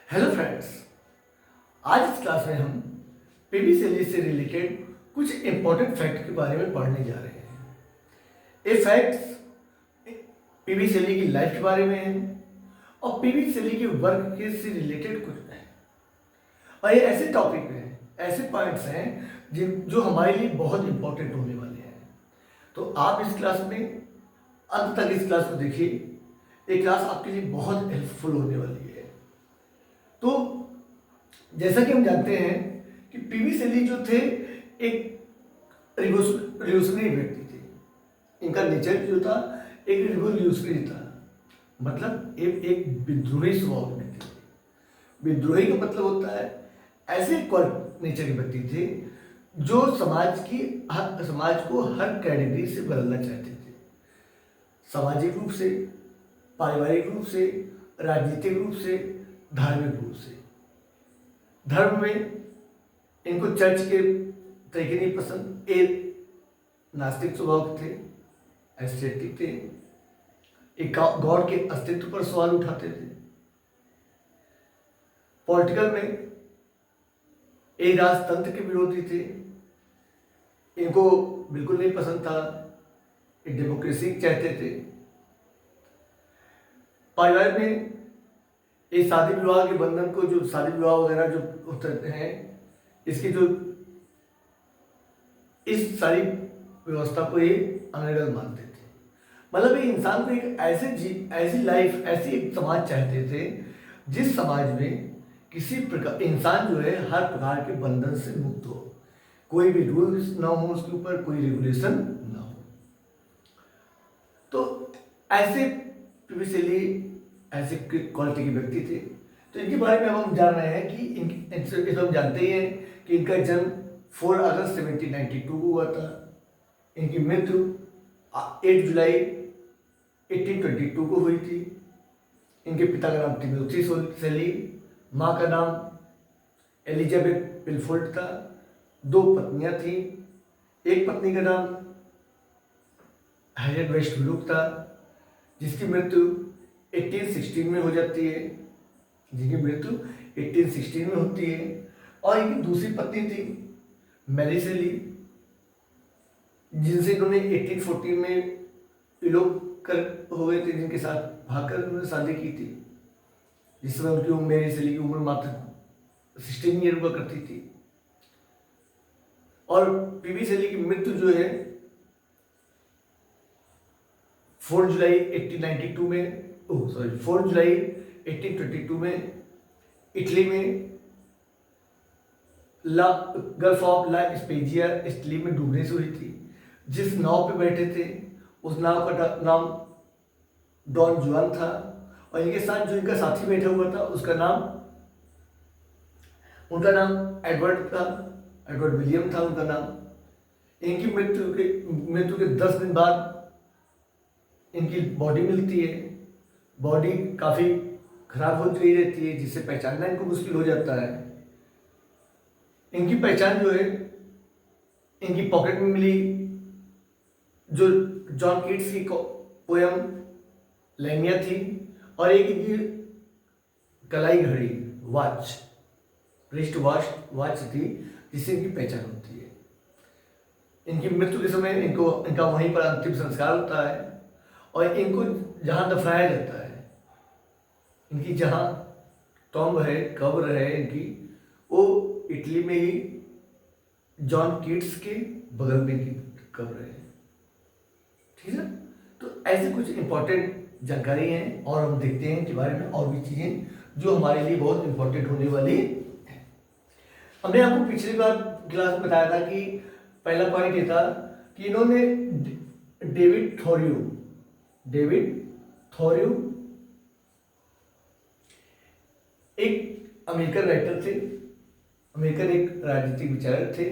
Hello friends. आज इस class में हम पीवी शैली से रिलेटेड कुछ इंपॉर्टेंट फैक्ट के बारे में पढ़ने जा रहे हैं। ये फैक्ट्स पीवी शैली की लाइफ के बारे में हैं और पीवी शैली के वर्क के से रिलेटेड कुछ हैं। और ये ऐसे टॉपिक हैं, ऐसे पॉइंट्स हैं जिन जो हमारे लिए बहुत इंपॉर्टेंट होने वाले हैं। तो आप इस क्लास में अंत तक इस क्लास को देखिए। ये क्लास आपके लिए बहुत हेल्पफुल होने वाली है। तो जैसा कि हम जानते हैं कि पीवी शैली जो थे एक रिवोल्यूशनरी व्यक्ति थे। इनका नेचर जो था एक रिवोल्यूशनरी था, मतलब एक विद्रोही स्वभाव के व्यक्ति थे। विद्रोही का मतलब होता है ऐसे नेचर के व्यक्ति थे जो समाज को हर कैटेगरी से बदलना चाहते थे। सामाजिक रूप से, पारिवारिक रूप से, राजनीतिक रूप से, धार्मिक रूप से। धर्म में इनको चर्च के तरीके नहीं पसंद, एक नास्तिक स्वभाव थे, एस्थेटिक थे, एक गॉड के अस्तित्व पर सवाल उठाते थे। पॉलिटिकल में एक राजतंत्र के विरोधी थे, इनको बिल्कुल नहीं पसंद था, एक डेमोक्रेसी चाहते थे। पारिवारिक में इस शादी विवाह के बंधन को, जो शादी विवाह वगैरह जो होते हैं, इसकी जो इस सारी व्यवस्था को ये अनर्गल मानते थे। मतलब ये इंसान को एक ऐसी लाइफ, ऐसी एक समाज चाहते थे जिस समाज में किसी प्रकार इंसान जो है हर प्रकार के बंधन से मुक्त हो, कोई भी रूल्स ना हो उसके ऊपर, कोई रेगुलेशन ना हो। तो ऐसे पीवी शैली ऐसे क्वालिटी के व्यक्ति थे। तो इनके बारे में हम जान रहे हैं कि इनसे हम जानते ही हैं कि इनका जन्म 4 अगस्त 1792 को हुआ था। इनकी मृत्यु 8 जुलाई 1822 को हुई थी। इनके पिता का नाम टिमोथी शैली, माँ का नाम एलिजाबेथ पिलफोर्ड था। 2 पत्नियां थीं। एक पत्नी का नाम हैरियट वेस्टब्रूक था, जिसकी मृत्यु 1816 में हो जाती है, जिनकी मृत्यु 1816 में होती है। और इनकी दूसरी पत्नी थी मैरी शैली, जिनसे इन्होंने 1814 में इलोप कर हो गए थे, जिनके साथ भागकर उन्होंने शादी की थी, जिस समय उनकी मैरी शैली की उम्र मात्र 16 ईयर हुआ करती थी। और पीवी शैली की मृत्यु जो है 4 जुलाई 1892 में 4 जुलाई 1822 में इटली में गल्फ ऑफ ला स्पेजिया इटली में डूबने से हुई थी। जिस नाव पे बैठे थे उस नाव का नाम डॉन जुआन था, और इनके साथ जो इनका साथी बैठा हुआ था उनका नाम एडवर्ड था, एडवर्ड विलियम था उनका नाम। इनकी मृत्यु के 10 दिन बाद इनकी बॉडी मिलती है। बॉडी काफ़ी खराब होती रहती है, जिससे पहचानना इनको मुश्किल हो जाता है। इनकी पहचान जो है इनकी पॉकेट में मिली जो जॉन कीट्स की पोयम लैंगिया थी, और एक इनकी कलाई घड़ी वॉच, रिस्ट वॉच थी, जिससे इनकी पहचान होती है। इनकी मृत्यु के समय इनका वहीं पर अंतिम संस्कार होता है, और इनको जहाँ दफनाया जाता है, इनकी जहाँ टॉम्ब है, कब्र है इनकी, वो इटली में ही जॉन कीट्स के बगल में इनकी कब्र है। ठीक है, तो ऐसे कुछ इंपॉर्टेंट जानकारी हैं, और हम देखते हैं कि बारे में और भी चीज़ें जो हमारे लिए बहुत इंपॉर्टेंट होने वाली है। हमने आपको पिछली बार क्लास में बताया था कि पहला पॉइंट ये था कि इन्होंने डेविड थॉरियो एक अमेरिकन राइटर थे, अमेरिकन एक राजनीतिक विचारक थे,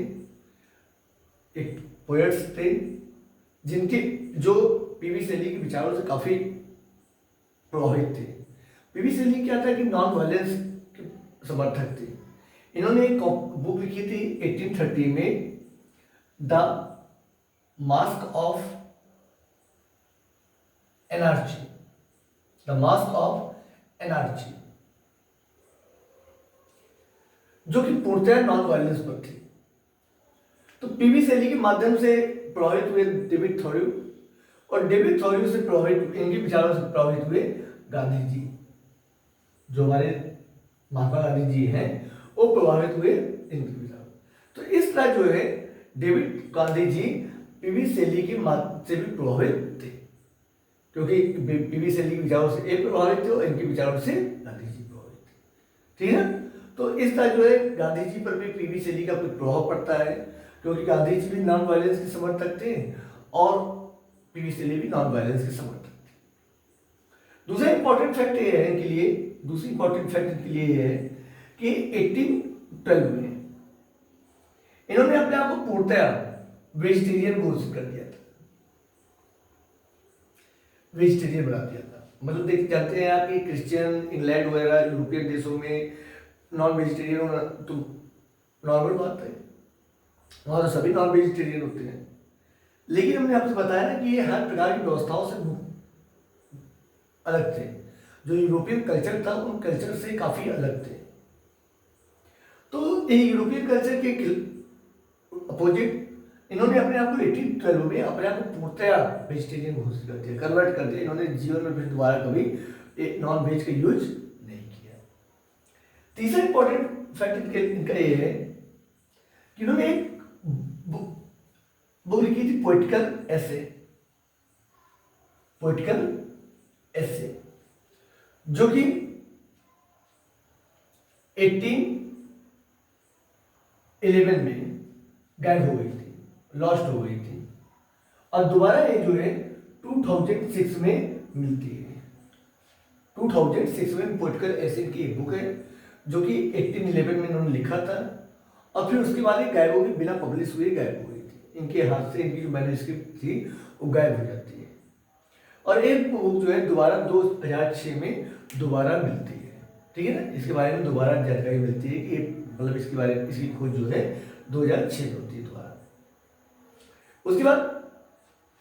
एक पोएट्स थे, जिनके जो पीवी शैली के विचारों से काफ़ी प्रभावित थे। पीवी शैली क्या था कि नॉन वायलेंस के समर्थक थे। इन्होंने एक बुक लिखी थी 1830 में, द मास्क ऑफ एनर्जी, जो कि पूर्णतः नॉन वायलेंस पर थी। तो पीवी शैली के माध्यम से प्रभावित हुए डेविड थॉरियो, और डेविड थॉरियो से प्रभावित, इनके विचारों से प्रभावित हुए गांधी जी। जो हमारे महात्मा गांधी जी हैं वो प्रभावित हुए इनके विचारों। तो इस तरह जो है डेविड गांधी जी पीवी शैली के माध्यम से भी प्रभावित थे, क्योंकि पीवी शैली के विचारों से एक प्रभावित थे और इनके विचारों से गांधी जी प्रभावित थे। ठीक है, तो इस तरह जो है गांधी जी पर भी पीवी शैली का कुछ प्रभाव पड़ता है, क्योंकि गांधी जी भी नॉन वायलेंस के समर्थक थे और पीवी शैली भी नॉन वायलेंस के समर्थक थे। दूसरा इंपॉर्टेंट फैक्ट ये है इनके लिए, दूसरी इंपॉर्टेंट फैक्ट इनके लिए ये है कि 1812 में इन्होंने अपने आप को पूर्णतः वेजिटेरियन घोषित कर दिया था, वेजिटेरियन बना दिया था। मतलब देख जानते हैं आप कि क्रिश्चियन, इंग्लैंड वगैरह यूरोपियन देशों में नॉन वेजिटेरियन होना तो नॉर्मल बात है, वहाँ तो सभी नॉन वेजिटेरियन होते हैं। लेकिन हमने आपसे बताया ना कि ये हर प्रकार की व्यवस्थाओं से अलग थे। जो यूरोपियन कल्चर था उन कल्चर से काफ़ी अलग थे। तो ये यूरोपियन कल्चर के अपोजिट इन्होंने अपने आप को 1812 में अपने आप को पूर्णतः वेजिटेरियन घोषित कर दिया, कन्वर्ट कर दिया। इन्होंने जीवन में फिर दोबारा कभी नॉन वेज का यूज नहीं किया। तीसरा इंपॉर्टेंट फैक्ट इनका ये है कि इन्होंने एक बुक लिखी थी, पोइटिकल ऐसे, पोइटिकल ऐसे, जो कि 1811 में गायब हो गई थी, लॉस्ट हो गई थी, और दोबारा ये जो है 2006 में मिलती है। 2006 में पोइटिकल ऐसे की एक बुक है जो कि 1811 में इन्होंने लिखा था, और फिर उसके बाद ये गायब हो गई, बिना पब्लिश हुए गायब हो गई थी। इनके हाथ से इनकी जो मैन्युस्क्रिप्ट थी वो गायब हो जाती है, और एक बुक जो है दोबारा 2006 में दोबारा मिलती है। ठीक है ना, इसके बारे में दोबारा जानकारी मिलती है कि मतलब इसके बारे में इसकी खोज जो है 2006 में होती है दोबारा। उसके बाद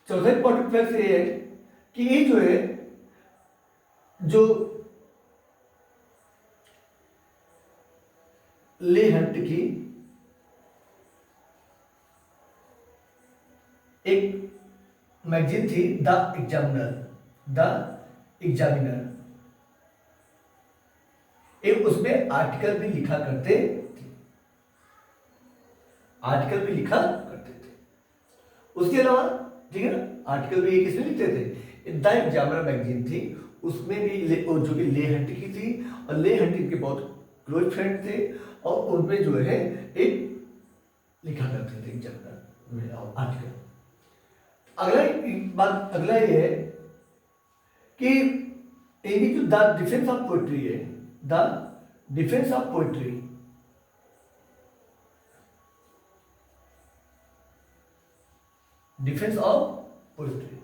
चौथा इंपॉर्टेंट फैक्ट ये है कि ये जो है जो ले हंट की एक मैगजीन थी, द एग्जामिनर, द एग्जामिनर, एक उसमें आर्टिकल भी लिखा करते थे, आर्टिकल भी लिखा करते थे। उसके अलावा ठीक है ना, आर्टिकल भी किसने लिखते थे, द एग्जामिनर मैगजीन थी, उसमें भी जो कि ले हंट की थी, और ले हंट के बहुत क्लोज फ्रेंड थे, और उनमें जो है एक लिखा करते थे एग्जामिनर आर्टिकल। अगला ये है कि इनकी जो द डिफेंस ऑफ पोइट्री है, the defence of poetry, defence of poetry,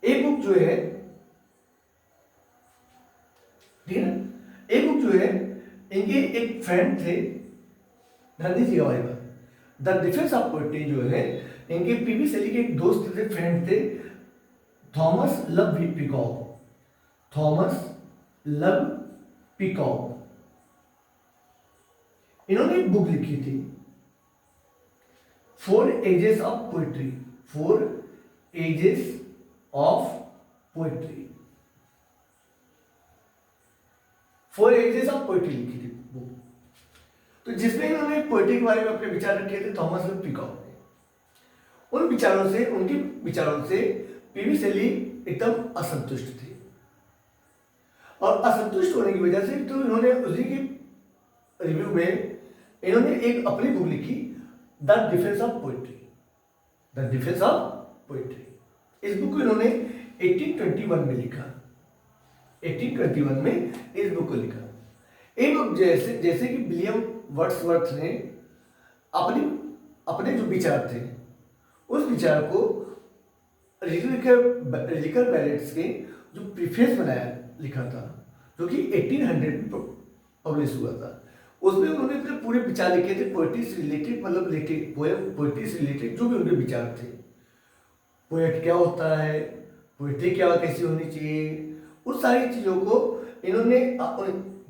एक बुक जो है ठीक है ना, एक बुक जो है इनके एक फ्रेंड थे गांधी जी के बारे में, द डिफेंस ऑफ पोइट्री जो है इनके पीवी शैली के एक दोस्त थे, फ्रेंड थे, Thomas Love Peacock, Thomas Love Peacock. इन्होंने एक बुक लिखी थी, 4 ages of poetry, 4 ages of poetry, 4 ages of poetry लिखी थी बुक। तो जिसमें इन्होंने पोइट्री के बारे में अपने विचार रखे थे थॉमस लव पिकॉक ने। उन विचारों से, उनके विचारों से पीवी शैली एकदम असंतुष्ट थी, और असंतुष्ट होने की वजह से तो इन्होंने उसी की रिव्यू में इन्होंने एक अपनी बुक लिखी, the defence of poetry, the defence of poetry. इस बुक को इन्होंने 1821 में लिखा, 1821 में इस बुक को लिखा। एक बुक जैसे कि विलियम वर्ड्सवर्थ ने अपने जो विचार थे उस विचार को रिलिकर बैलेट्स के जो प्रीफेस बनाया लिखा था, जो कि 1800 में पब्लिश हुआ था, उसमें उन्होंने अपने पूरे विचार लिखे थे पोएट्री से रिलेटेड, मतलब पोएट्री से रिलेटेड जो भी उनके विचार थे, पोएट क्या होता है, पोएट्री क्या कैसी होनी चाहिए, उस सारी चीज़ों को इन्होंने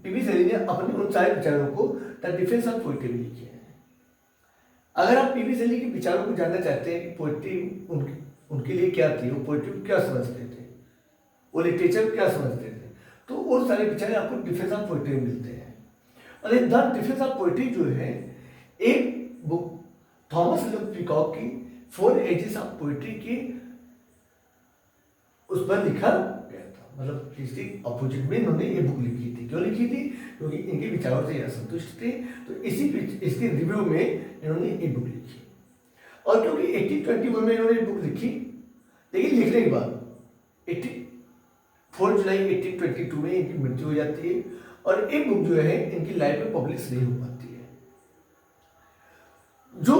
पीवी शैली ने अपने उन सारे विचारों को द डिफेंस ऑफ पोइट्री में लिखे हैं। अगर आप पीवी शैली के विचारों को जानना चाहते हैं कि पोइट्री उनके लिए क्या थी, वो पोइट्री को क्या समझते थे, वो लिटरेचर को क्या समझते थे, तो वो सारे विचार आपको डिफेंस ऑफ पोइट्री में मिलते हैं। और द डिफेंस ऑफ पोइट्री जो है एक बुक थॉमस लुक पीकॉक की 4 एजेस ऑफ पोइट्री की उस पर लिखा गया था। मतलब इसके अपोजिट में इन्होंने ये बुक लिखी थी। क्यों लिखी थी? क्योंकि इनके विचारों से असंतुष्ट थे, तो इसके रिव्यू में इन्होंने ये बुक लिखी। और क्योंकि 1821 में इन्होंने ये बुक लिखी, लेकिन लिखने के बाद 4 जुलाई 1822 में इनकी मृत्यु हो जाती है और एक बुक जो है इनकी लाइफ में पब्लिश नहीं हो पाती है। जो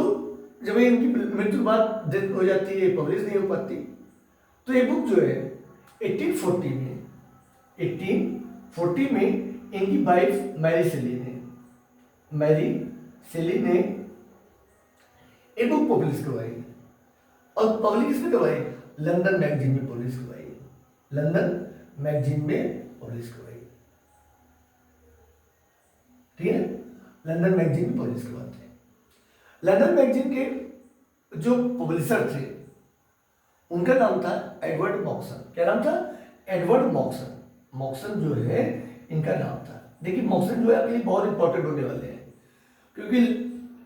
जब इनकी मृत्यु बाद डेथ हो जाती है, पब्लिश नहीं हो पाती, तो ये बुक जो है 1840 में इनकी वाइफ मैरी शेली ने एक बुक पब्लिश करवाई और पब्लिश किसमें करवाई? लंदन मैगजीन में पब्लिश करवाई। ठीक है, लंदन मैगजीन में पब्लिश करवाते हैं। लंदन मैगजीन के जो पब्लिशर थे उनका नाम था एडवर्ड मॉक्सन। क्या नाम था? एडवर्ड मॉक्सन जो है इनका नाम था। देखिए मॉक्सन जो है आपके लिए बहुत इंपॉर्टेंट होने वाले हैं, क्योंकि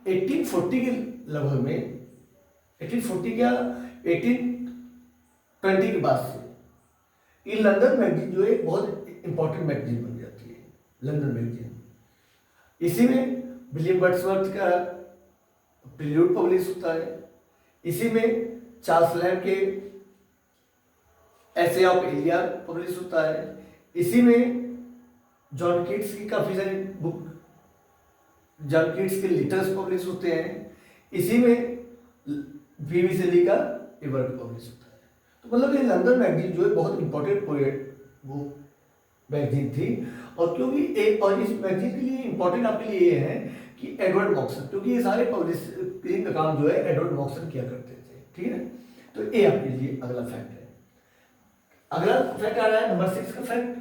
1840 के लगभग में 1840 या 1820 के बाद से ये लंदन मैगजीन जो है बहुत इंपॉर्टेंट मैगजीन बन जाती है। लंदन मैगजीन, इसी में विलियम वर्ड्सवर्थ का प्रील्यूड पब्लिश होता है, इसी में चार्ल्स लैम्ब के एसे ऑफ इलियाड पब्लिश होता है, इसी में जॉन कीट्स की काफ़ी सारी बुक, जॉन कीट्स के लेटर्स पब्लिश होते हैं, इसी में पीवी शैली का ये वर्क पब्लिश होता है। तो मतलब ये लंदन मैगजीन जो है बहुत इंपॉर्टेंट वो मैगजीन थी। और क्योंकि और इस मैगजीन के लिए इंपॉर्टेंट आपके लिए ये है कि एडवर्ड मॉक्सन, क्योंकि ये सारे पब्लिशिंग का काम जो है एडवर्ड मॉक्सन किया करते थे। ठीक है, तो ये आपके लिए अगला फैक्ट है। अगला फैक्ट आ रहा है नंबर 6 का फैक्ट,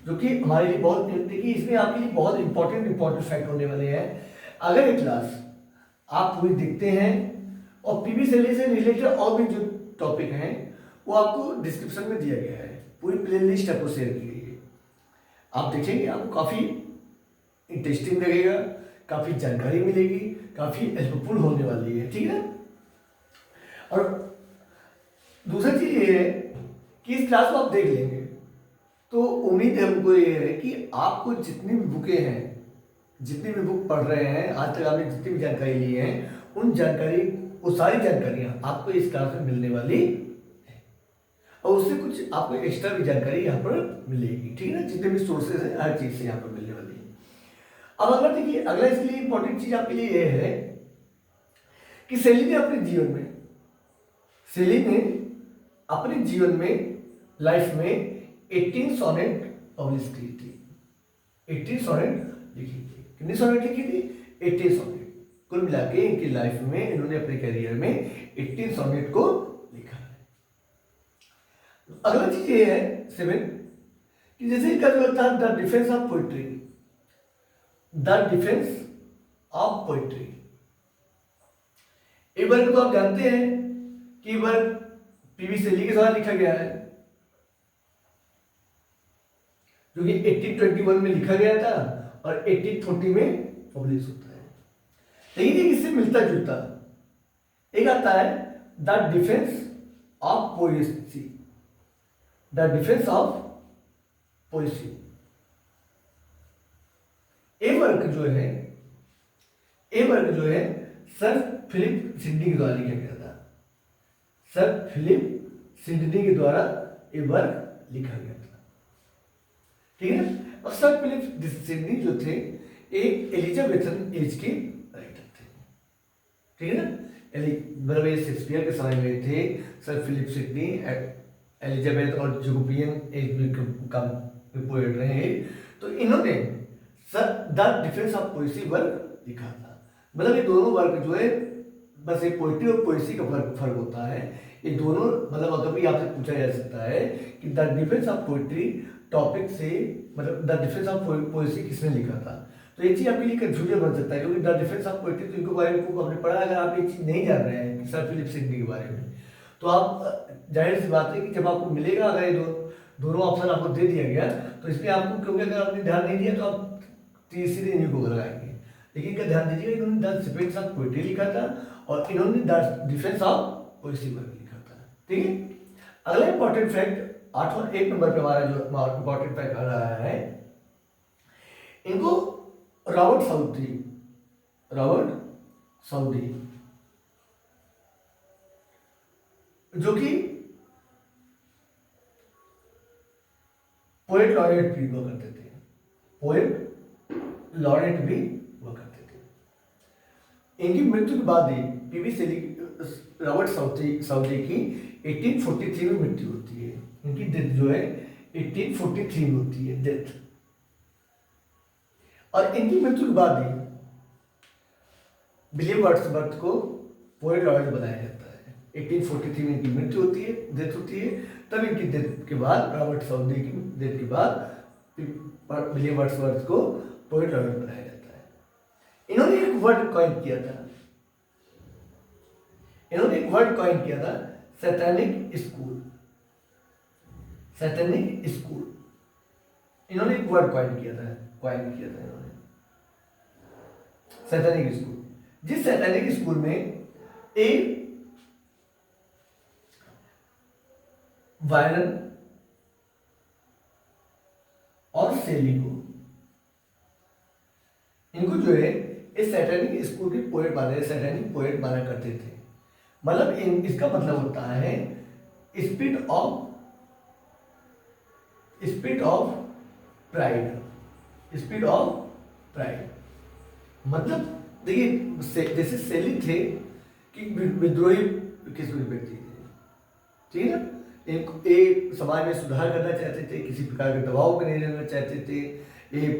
जो कि हमारे लिए बहुत, देखिए इसमें आपके लिए बहुत इंपॉर्टेंट फैक्ट होने वाले हैं। अगर ये क्लास आप पूरी देखते हैं और पीवी शैली से रिलेटेड और भी जो टॉपिक हैं वो आपको डिस्क्रिप्शन में दिया गया है, पूरी प्लेलिस्ट आपको शेयर की गई है। आप देखेंगे आपको काफ़ी इंटरेस्टिंग लगेगा, काफ़ी जानकारी मिलेगी, काफ़ी हेल्पफुल होने वाली है। ठीक है, और दूसरी चीज़ ये है कि इस क्लास को आप देख लेंगे तो उम्मीद है हमको ये है कि आपको जितनी भी बुकें हैं, जितनी भी बुक पढ़ रहे हैं, आज तक आपने जितनी भी जानकारी ली है, वो सारी जानकारियाँ आपको इस क्लास में मिलने वाली है और उससे कुछ आपको एक्स्ट्रा भी जानकारी यहाँ पर मिलेगी। ठीक है ना, जितने भी सोर्सेज हैं हर चीज़ से यहाँ पर मिलने वाली है। अब अगर देखिए अगला इसके लिए इंपॉर्टेंट चीज़ आपके लिए ये है कि शैली ने अपने जीवन में लाइफ में 18 सोनेट पब्लिश की थी। 18 सोनेट लिखी थी। कितनी सोनेट लिखी थी? 18 सोनेट। कुल मिला के इनकी लाइफ में इन्होंने अपने करियर में 18 सोनेट को लिखा है। अगला चीज ये है 7 कि जैसे इनका जो था द डिफेंस ऑफ पोइट्री, ये वर्क तो आप जानते हैं कि वर्क पीवी शैली के द्वारा लिखा गया है, जो कि 1821 में लिखा गया था और 1840 में पब्लिश होता है। लेकिन एक इससे मिलता जुलता एक आता है द डिफेंस ऑफ पोएसी। ये वर्क जो है सर फिलिप सिडनी के द्वारा लिखा गया था। सर फिलिप सिडनी के द्वारा ये वर्क लिखा गया था। ठीक है, और सर फिलिप सिडनी जो थे एक एलिजाबेथन एज के राइटर थे। ठीक है ना, मतलब ये शेक्सपियर के समय में थे। सर फिलिप सिडनी एलिजाबेथ और यूरोपियन एज का पोएट रहे, तो इन्होंने the defence of Poaceae work लिखा था। मतलब ये दोनों वर्क जो है, बस एक पोइट्री और पोएसी का फर्क होता है। ये दोनों, मतलब अगर भी आपसे पूछा जा सकता है कि the defence of poetry topic से, मतलब द डिफेंस ऑफ पोएट्री किसने लिखा था। तो ये चीज़ आपके लिए कंफ्यूजन बन सकता है, क्योंकि द डिफेंस ऑफ पोएट्री तो इनके बारे में को आपने पढ़ा, अगर आप ये चीज़ नहीं जान रहे हैं सर फिलिप सिडनी के बारे में, तो आप जाहिर सी बात है कि जब आपको मिलेगा, अगर ये दोनों ऑप्शन आपको दे दिया गया, तो इसमें आपको, क्योंकि अगर आपने ध्यान नहीं दिया तो आप तीसरे इन्हीं को लगाएंगे। लेकिन क्या ध्यान दीजिएगा, इन्होंने द डिफेंस ऑफ पोएट्री लिखा था और इन्होंने the defence of Poaceae work लिखा था। ठीक है, अगला इंपॉर्टेंट फैक्ट 8 और 1 नंबर पे हमारा जो इंपॉर्टेंट फैक्ट आ रहा है, इनको रॉबर्ट साउदी जो कि पोएट लॉरेट भी हुआ करते थे, पोएट लॉरेट भी हुआ करते थे। इनकी मृत्यु के बाद ही पीवी सेली रॉबर्ट साउदी की 1843 में मृत्यु होती है। इनकी डेथ जो है 1843 में होती है डेथ, और इनकी मृत्यु के बाद ही विलियम वर्ड्सवर्थ को पोएट लॉरेट बनाया जाता है। 1843 में इनकी मृत्यु होती है, डेथ होती है, तब इनकी डेथ के बाद, रॉबर्ट साउदी की डेथ के बाद विलियम वर्ड्सवर्थ को पोएट लॉरेट बनाया जाता है। इन्होंने एक वर्ड कॉइन किया था, सैतानिक स्कूल। इन्होंने एक वर्ड कॉइन किया था इन्होंने, सैतानिक स्कूल। जिस सैतानिक स्कूल में एक वायरन और सेली को, इनको जो है इस सैतानिक स्कूल के सैतानिक पोएट माना करते थे। मतलब इसका मतलब होता है स्पिरिट ऑफ प्राइड। मतलब देखिए, जैसे सेली थे कि विद्रोही किस्म के व्यक्ति थे, ठीक है ना, एक समाज में सुधार करना चाहते थे, किसी प्रकार के दबाव में नहीं रहना चाहते थे, एक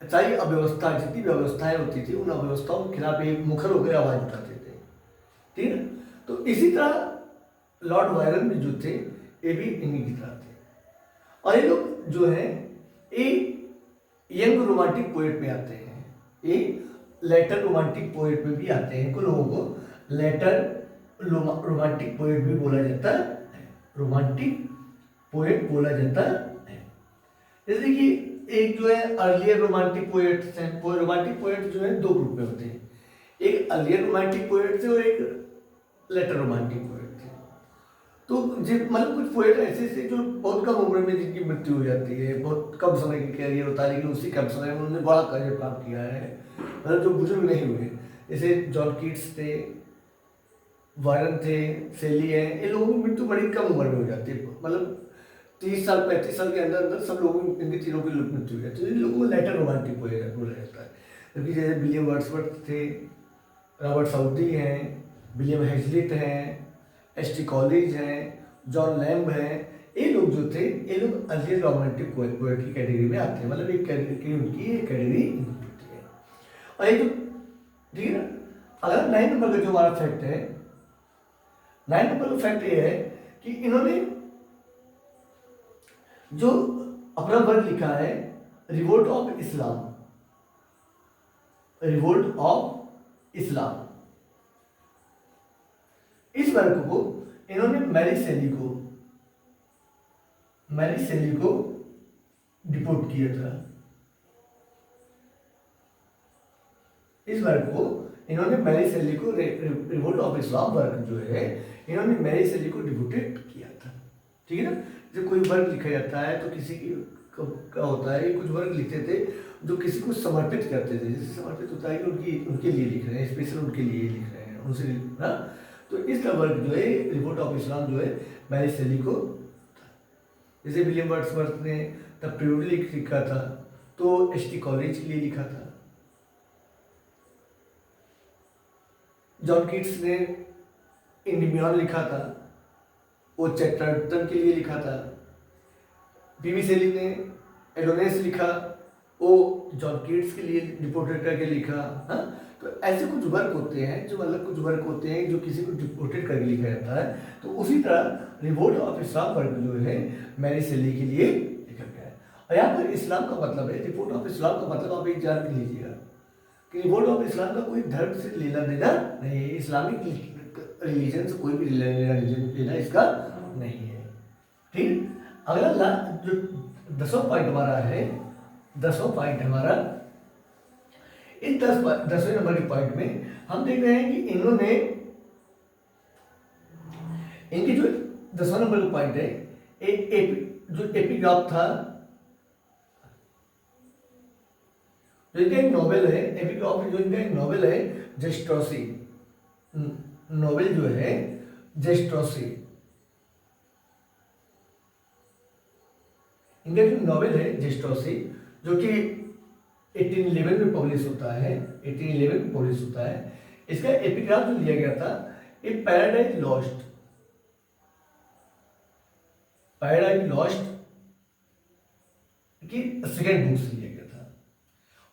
सारी अव्यवस्था, जितनी भी अव्यवस्थाएं होती थी, उन अव्यवस्थाओं के खिलाफ एक मुखर होकर आवाज उठाते थे, ठीक है। तो इसी तरह लॉर्ड वायरन भी जो थे, ये भी इन्हीं की तरह थे। और ये लोग जो है ये यंग रोमांटिक पोएट में आते हैं, ये लेटर रोमांटिक पोएट में भी आते हैं। इनको लोगों को लेटर रोमांटिक पोएट भी बोला जाता है, रोमांटिक पोएट बोला जाता है। जैसे कि एक जो है अर्लियर रोमांटिक पोएट्स हैं, रोमांटिक पोएट जो है 2 ग्रुप में होते हैं, एक अर्लियर रोमांटिक पोएट थे और एक लेटर रोमांटिक पोएट थे। तो मतलब कुछ पोएट ऐसे थे जो बहुत कम उम्र में जिनकी मृत्यु हो जाती है, बहुत कम समय की कैरियर होता है, लेकिन उसी कम समय में उन्होंने बड़ा कार्य प्राप्त किया है, मतलब जो बुजुर्ग नहीं हुए। जैसे जॉन कीट्स थे, वायरन थे, सेली है, ये लोगों की मृत्यु बड़ी कम उम्र में हो जाती है, मतलब 30 साल 35 साल के अंदर सब लोगों की, इनकी तीनों की मृत्यु हो जाती है। तो इन लोगों को लेटर रोमांटिक पोएट बोला जाता है। क्योंकि जैसे विलियम वर्ड्सवर्थ थे, रॉबर्ट साउदी हैं, विलियम हेजलिट हैं, एस.टी. कॉलेज हैं, जॉन लैम्ब हैं, ये लोग जो थे, ये लोग अर्लियर रोमांटिक पोएट की कैटेगरी में आते हैं। मतलब एक कैटेगरी उनकी कैटेगरी होती है। और ये जो, ठीक है ना, अगर 9 नंबर का जो हमारा फैक्ट है, 9 नंबर का फैक्ट ये है कि इन्होंने जो अपना वर्क लिखा है रिवोल्ट ऑफ इस्लाम, इस वर्क को इन्होंने मैरी सेली को डिपोर्ट किया था। इस वर्क को इन्होंने मैरी सेली को, रिवोल्ट ऑफ इस्लाम वर्क जो है, इन्होंने मैरी सेली को डिपोर्टेड किया था, ठीक है ना। जब कोई वर्क लिखा जाता है तो किसी की का होता है, कुछ वर्क लिखते थे जो किसी को समर्पित करते थे, जैसे समर्पित होता है कि उनके लिए लिख रहे हैं, स्पेशल उनके लिए लिख रहे हैं, उनसे ना। तो इसका वर्क जो है रिवोल्ट ऑफ इस्लाम जो है मैरी सेली को, जैसे विलियम वर्ड्सवर्थ ने द प्रिविलेज लिखा था तो एस.टी. कॉलेज के लिए लिखा था, जॉन कीट्स ने इंडिमियन लिखा था, वो चैटरटन के लिए लिखा था, पीवी सेली ने एडोनेस लिखा, वो जॉन कीट्स के लिए डिपोर्टेड करके लिखा। हाँ, तो ऐसे कुछ वर्क होते हैं जो, मतलब कुछ वर्क होते हैं जो किसी को डिपोर्टेड करके लिखा जाता है। तो उसी तरह रिवोल्ट ऑफ इस्लाम वर्क जो है मैरी सेली के लिए लिखा गया। और यहाँ पर इस्लाम का मतलब है, रिपोर्ट ऑफ इस्लाम का मतलब आप एक जान के लीजिएगा कि रिपोर्ट ऑफ इस्लाम का कोई धर्म से लेना देना नहीं है, इस्लामिक रिलीजन से कोई भी लेना इसका नहीं है। ठीक, अगला जो 10वां पॉइंट हमारा है, 10वां पॉइंट हमारा, इस 10वें नंबर के पॉइंट में हम देख रहे हैं कि इन्होंने इनके जो 10वां नंबर का पॉइंट है, जो एपिग्राफ था, जो इनका एक नॉवेल है, एपिग्राफ जो इनका एक नॉवेल है जेस्ट्रोसी, नॉवेल जो है जेस्ट्रोसी, इनका जो नॉवेल है जेस्ट्रोसी, जो कि 1811 में पब्लिश होता है, 1811 में पब्लिश होता है। इसका एपिग्राफ जो लिया गया था, ए पैराडाइज लॉस्ट, पैराडाइज लॉस्ट की सेकेंड बुक से लिया गया था,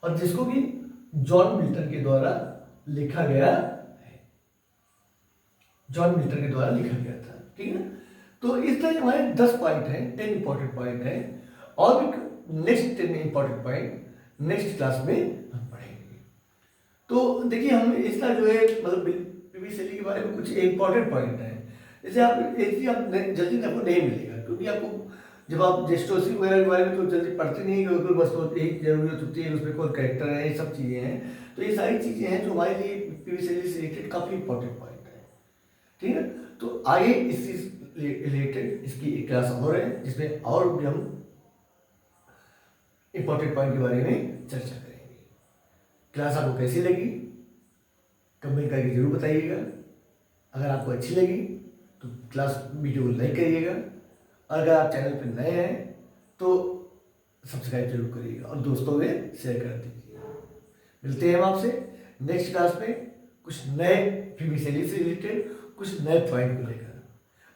और जिसको कि जॉन मिल्टन के द्वारा लिखा गया है, जॉन मिल्टन के द्वारा लिखा गया था। ठीक है, तो इस तरह हमारे 10 पॉइंट हैं, 10 इंपॉर्टेंट पॉइंट हैं, और भी next 10 important point next class में हम पढ़ेंगे। तो देखिए, हम इसका जो है मतलब पीवी शैली के बारे में कुछ इंपॉर्टेंट पॉइंट है, जैसे आप एक चीज आप जल्दी आपको नहीं मिलेगा, क्योंकि आपको जब आप जेस्टोसी वगैरह के बारे में तो जल्दी पढ़ते नहीं, क्योंकि बस तो एक जरूरत होती है, उसमें कौन कैरेक्टर है, ये सब चीज़ें हैं। तो ये सारी चीज़ें हैं जो हमारे लिए पीवी शैली से रिलेटेड काफ़ी इंपॉर्टेंट पॉइंट है। ठीक है, तो आगे इस चीज रिलेटेड इसकी एक क्लास और है, जिसमें और भी हम इंपॉर्टेंट पॉइंट के बारे में चर्चा करेंगे। क्लास आपको कैसी लगी कमेंट करके जरूर बताइएगा। अगर आपको अच्छी लगी तो क्लास वीडियो को लाइक करिएगा, और अगर आप चैनल पर नए हैं तो सब्सक्राइब जरूर करिएगा और दोस्तों में शेयर कर दीजिए। मिलते हैं हम आपसे नेक्स्ट क्लास में कुछ नए पीवी शैली से रिलेटेड कुछ नए पॉइंट को लेकर।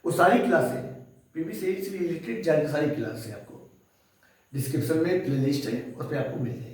वो सारी क्लासें पीवी शैली से रिलेटेड सारी क्लास है, आपको डिस्क्रिप्शन में प्लेलिस्ट है, उस पर आपको मिल जाएगी।